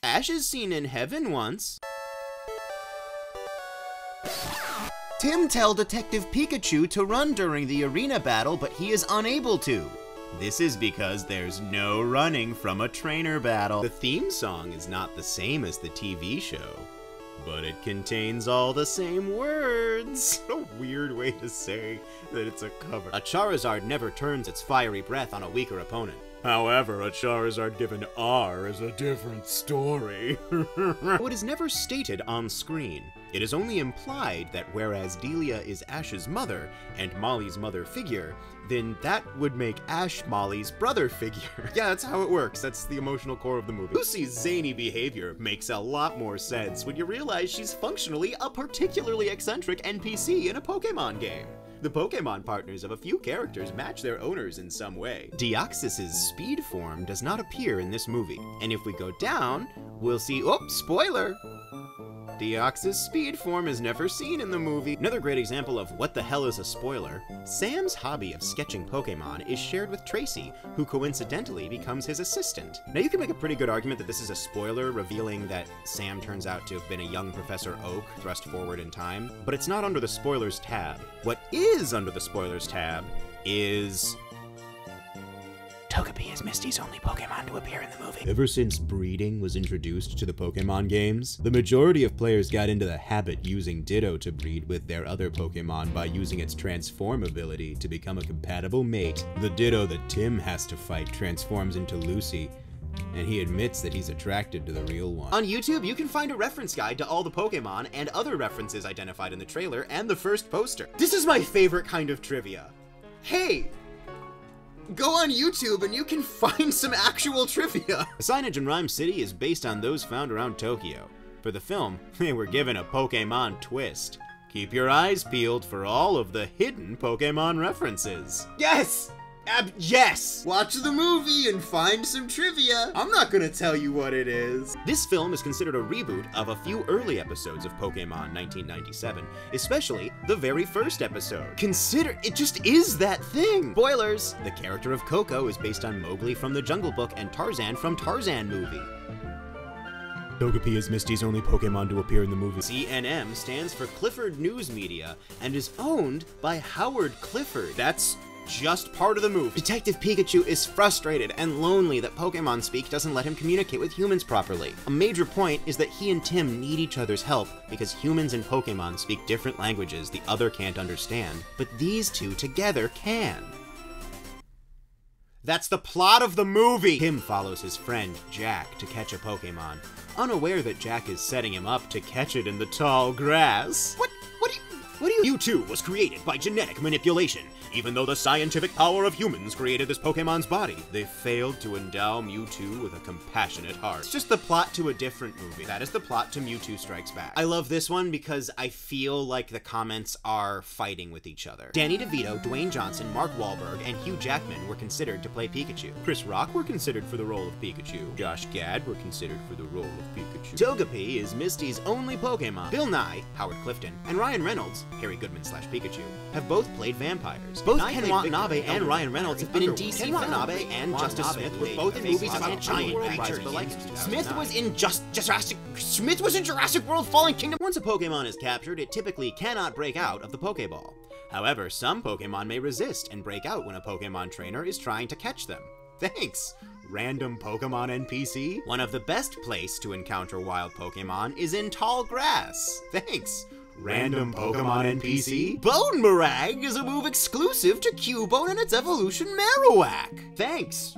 Ash is seen in heaven once. Tim tells Detective Pikachu to run during the arena battle, but he is unable to. This is because there's no running from a trainer battle. The theme song is not the same as the TV show, but it contains all the same words. What a weird way to say that it's a cover. A Charizard never turns its fiery breath on a weaker opponent. However, a Charizard given R is a different story. What is never stated on screen. It is only implied that whereas Delia is Ash's mother and Molly's mother figure, then that would make Ash Molly's brother figure. Yeah, that's how it works. That's the emotional core of the movie. Lucy's zany behavior makes a lot more sense when you realize she's functionally a particularly eccentric NPC in a Pokémon game. The Pokémon partners of a few characters match their owners in some way. Deoxys's speed form does not appear in this movie, and if we go down, we'll see— oh, spoiler! Deoxys' speed form is never seen in the movie. Another great example of what the hell is a spoiler, Sam's hobby of sketching Pokémon is shared with Tracy, who coincidentally becomes his assistant. Now you can make a pretty good argument that this is a spoiler, revealing that Sam turns out to have been a young Professor Oak thrust forward in time, but it's not under the spoilers tab. What is under the spoilers tab is— Togepi is Misty's only Pokemon to appear in the movie. Ever since breeding was introduced to the Pokemon games, the majority of players got into the habit using Ditto to breed with their other Pokemon by using its transform ability to become a compatible mate. The Ditto that Tim has to fight transforms into Lucy, and he admits that he's attracted to the real one. On YouTube, you can find a reference guide to all the Pokemon and other references identified in the trailer and the first poster. This is my favorite kind of trivia. Hey! Go on YouTube and you can find some actual trivia. The signage in Rhyme City is based on those found around Tokyo. For the film, they were given a Pokémon twist. Keep your eyes peeled for all of the hidden Pokémon references. Yes! Yes! Watch the movie and find some trivia. I'm not gonna tell you what it is. This film is considered a reboot of a few early episodes of Pokémon 1997, especially the very first episode. Consider, it just is that thing. Spoilers! The character of Coco is based on Mowgli from the Jungle Book and Tarzan from Tarzan movie. Togepi is Misty's only Pokemon to appear in the movie. CNM stands for Clifford News Media and is owned by Howard Clifford. That's just part of the movie. Detective Pikachu is frustrated and lonely that Pokemon Speak doesn't let him communicate with humans properly. A major point is that he and Tim need each other's help because humans and Pokemon speak different languages the other can't understand, but these two together can. That's the plot of the movie! Tim follows his friend, Jack, to catch a Pokemon, unaware that Jack is setting him up to catch it in the tall grass. What do you— Mewtwo was created by genetic manipulation. Even though the scientific power of humans created this Pokemon's body, they failed to endow Mewtwo with a compassionate heart. It's just the plot to a different movie. That is the plot to Mewtwo Strikes Back. I love this one because I feel like the comments are fighting with each other. Danny DeVito, Dwayne Johnson, Mark Wahlberg, and Hugh Jackman were considered to play Pikachu. Chris Rock were considered for the role of Pikachu. Josh Gad were considered for the role of Pikachu. Togepi is Misty's only Pokemon. Bill Nye, Howard Clifton, and Ryan Reynolds, Harry Goodman/Pikachu, have both played vampires. Both Ken Watanabe and Ryan Reynolds have been in DC. Ken Watanabe and Justice Smith were both in movies about giant creatures, but like Smith was in Jurassic World: Fallen Kingdom. Once a Pokemon is captured, it typically cannot break out of the Pokeball. However, some Pokemon may resist and break out when a Pokemon trainer is trying to catch them. Thanks, random Pokemon NPC. One of the best places to encounter wild Pokemon is in tall grass. Thanks, random Pokemon NPC. Bone Marag is a move exclusive to Cubone and its evolution Marowak. Thanks,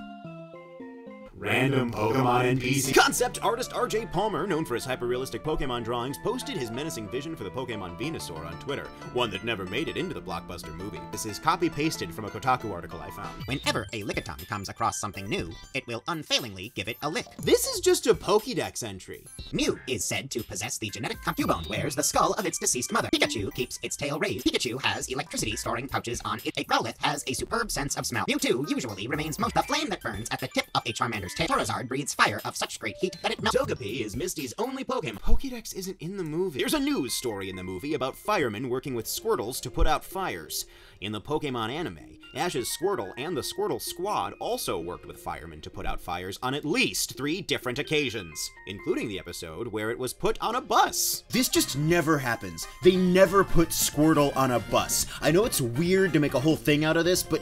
random Pokemon NPC. Concept artist RJ Palmer, known for his hyper-realistic Pokemon drawings, posted his menacing vision for the Pokemon Venusaur on Twitter, one that never made it into the blockbuster movie. This is copy-pasted from a Kotaku article I found. Whenever a Lickitung comes across something new, it will unfailingly give it a lick. This is just a Pokédex entry. Mew is said to possess the genetic Cubone wears the skull of its deceased mother. Pikachu keeps its tail raised. Pikachu has electricity storing pouches on it. A Growlithe has a superb sense of smell. Mewtwo usually remains most. The flame that burns at the tip of a Charmander's Charizard's tail. Charizard breathes fire of such great heat that it melts. Togepi is Misty's only Pokemon. Pokédex isn't in the movie. There's a news story in the movie about firemen working with Squirtles to put out fires. In the Pokemon anime, Ash's Squirtle and the Squirtle Squad also worked with firemen to put out fires on at least 3 different occasions, including the episode where it was put on a bus. This just never happens. They never put Squirtle on a bus. I know it's weird to make a whole thing out of this, but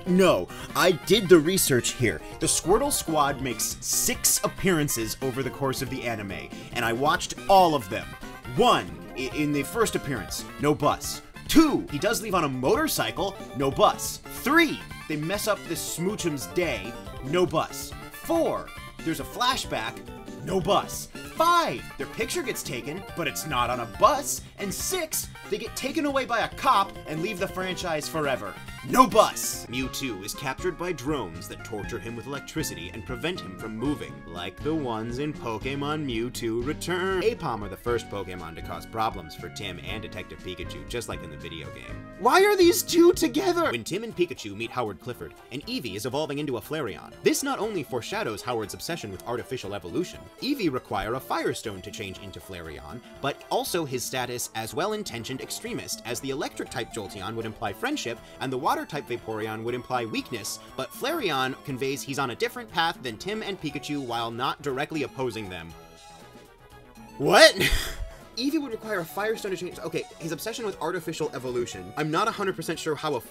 no. I did the research here. The Squirtle Squad makes 6 appearances over the course of the anime, and I watched all of them. 1, in the first appearance, no bus. 2, he does leave on a motorcycle, no bus. 3, they mess up this Smoochum's day, no bus. 4, there's a flashback, no bus. 5, their picture gets taken, but it's not on a bus. And 6, they get taken away by a cop and leave the franchise forever. No bus! Mewtwo is captured by drones that torture him with electricity and prevent him from moving, like the ones in Pokémon Mewtwo Return. Apom are the first Pokémon to cause problems for Tim and Detective Pikachu, just like in the video game. Why are these two together? When Tim and Pikachu meet Howard Clifford, and Eevee is evolving into a Flareon. This not only foreshadows Howard's obsession with artificial evolution, Eevee require a Firestone to change into Flareon, but also his status as well-intentioned extremist, as the Electric-type Jolteon would imply friendship, and the Water-type Vaporeon would imply weakness, but Flareon conveys he's on a different path than Tim and Pikachu while not directly opposing them. What? Eevee would require a Firestone to change. Okay, his obsession with artificial evolution. I'm not 100% sure how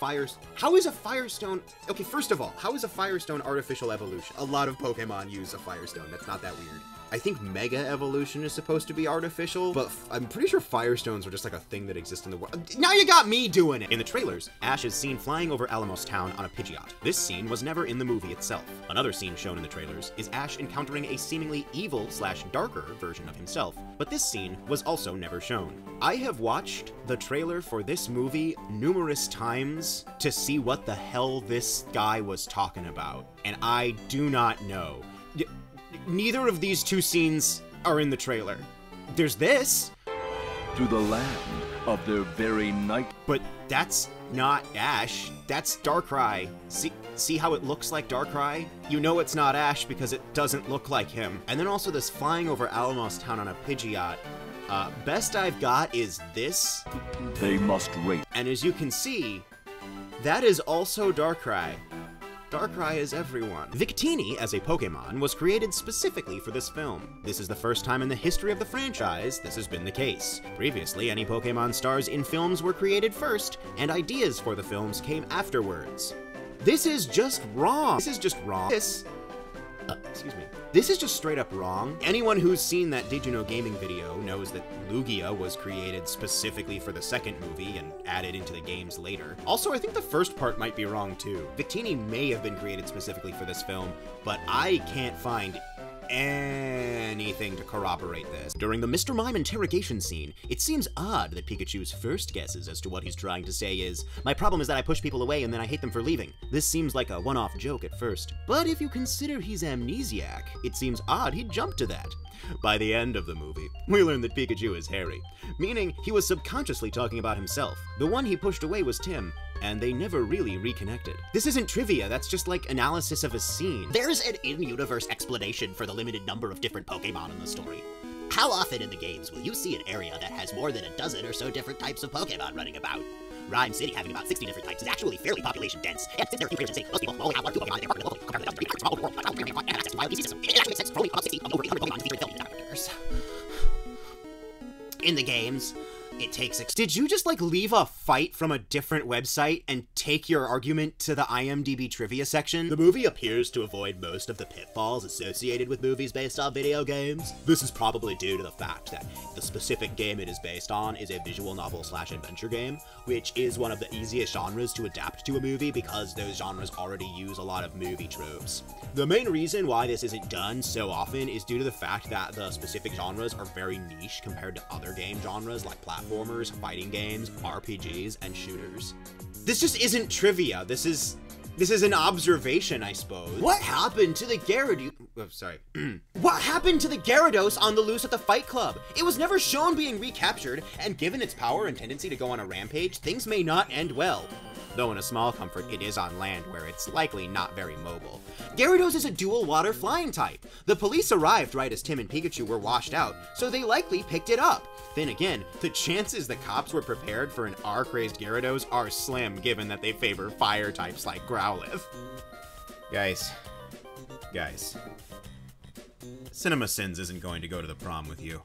how is a Firestone? Okay, first of all, how is a Firestone artificial evolution? A lot of Pokemon use a Firestone. That's not that weird. I think Mega Evolution is supposed to be artificial, but I'm pretty sure Firestones are just like a thing that exists in the world. Now you got me doing it! In the trailers, Ash is seen flying over Alamos Town on a Pidgeot. This scene was never in the movie itself. Another scene shown in the trailers is Ash encountering a seemingly evil/darker version of himself, but this scene was also never shown. I have watched the trailer for this movie numerous times to see what the hell this guy was talking about, and I do not know. Neither of these two scenes are in the trailer. There's this. To the land of their very night. But that's not Ash. That's Darkrai. See how it looks like Darkrai? You know it's not Ash because it doesn't look like him. And then also this flying over Alamos Town on a Pidgeot. Best I've got is this. They must wait. And as you can see, that is also Darkrai. Darkrai is everyone. Victini, as a Pokemon, was created specifically for this film. This is the first time in the history of the franchise this has been the case. Previously, any Pokemon stars in films were created first, and ideas for the films came afterwards. This is just wrong. This is just wrong. Excuse me. This is just straight up wrong. Anyone who's seen that Did You Know Gaming video knows that Lugia was created specifically for the second movie and added into the games later. Also, I think the first part might be wrong too. Victini may have been created specifically for this film, but I can't find anything to corroborate this. During the Mr. Mime interrogation scene, it seems odd that Pikachu's first guesses as to what he's trying to say is, "My problem is that I push people away and then I hate them for leaving." This seems like a one-off joke at first, but if you consider he's amnesiac, it seems odd he'd jump to that. By the end of the movie, we learn that Pikachu is Harry, meaning he was subconsciously talking about himself. The one he pushed away was Tim, and they never really reconnected. This isn't trivia, that's just like analysis of a scene. There's an in-universe explanation for the limited number of different Pokemon in the story. How often in the games will you see an area that has more than a dozen or so different types of Pokemon running about? Rhyme City having about 60 different types is actually fairly population dense, and since there are few players in the most people only have 1 or 2 Pokemon in their partner level compared to the other small world, and access to wild PC system. It actually makes sense for only about 60 of over 800 Pokemon featured in film characters. In the games, it takes Did you just like leave a fight from a different website and take your argument to the IMDb trivia section? The movie appears to avoid most of the pitfalls associated with movies based on video games. This is probably due to the fact that the specific game it is based on is a visual novel/adventure game, which is one of the easiest genres to adapt to a movie because those genres already use a lot of movie tropes. The main reason why this isn't done so often is due to the fact that the specific genres are very niche compared to other game genres like platformers, fighting games, RPGs, and shooters. This just isn't trivia. This This is an observation, I suppose. What happened to the Gyarados? Oh, sorry. What happened to the Gyarados on the loose at the Fight Club? It was never shown being recaptured, and given its power and tendency to go on a rampage, things may not end well. Though in a small comfort, it is on land where it's likely not very mobile. Gyarados is a dual water flying type. The police arrived right as Tim and Pikachu were washed out, so they likely picked it up. Then again, the chances the cops were prepared for an R-crazed Gyarados are slim given that they favor fire types like Growlithe. Guys. Cinema Sins isn't going to go to the prom with you.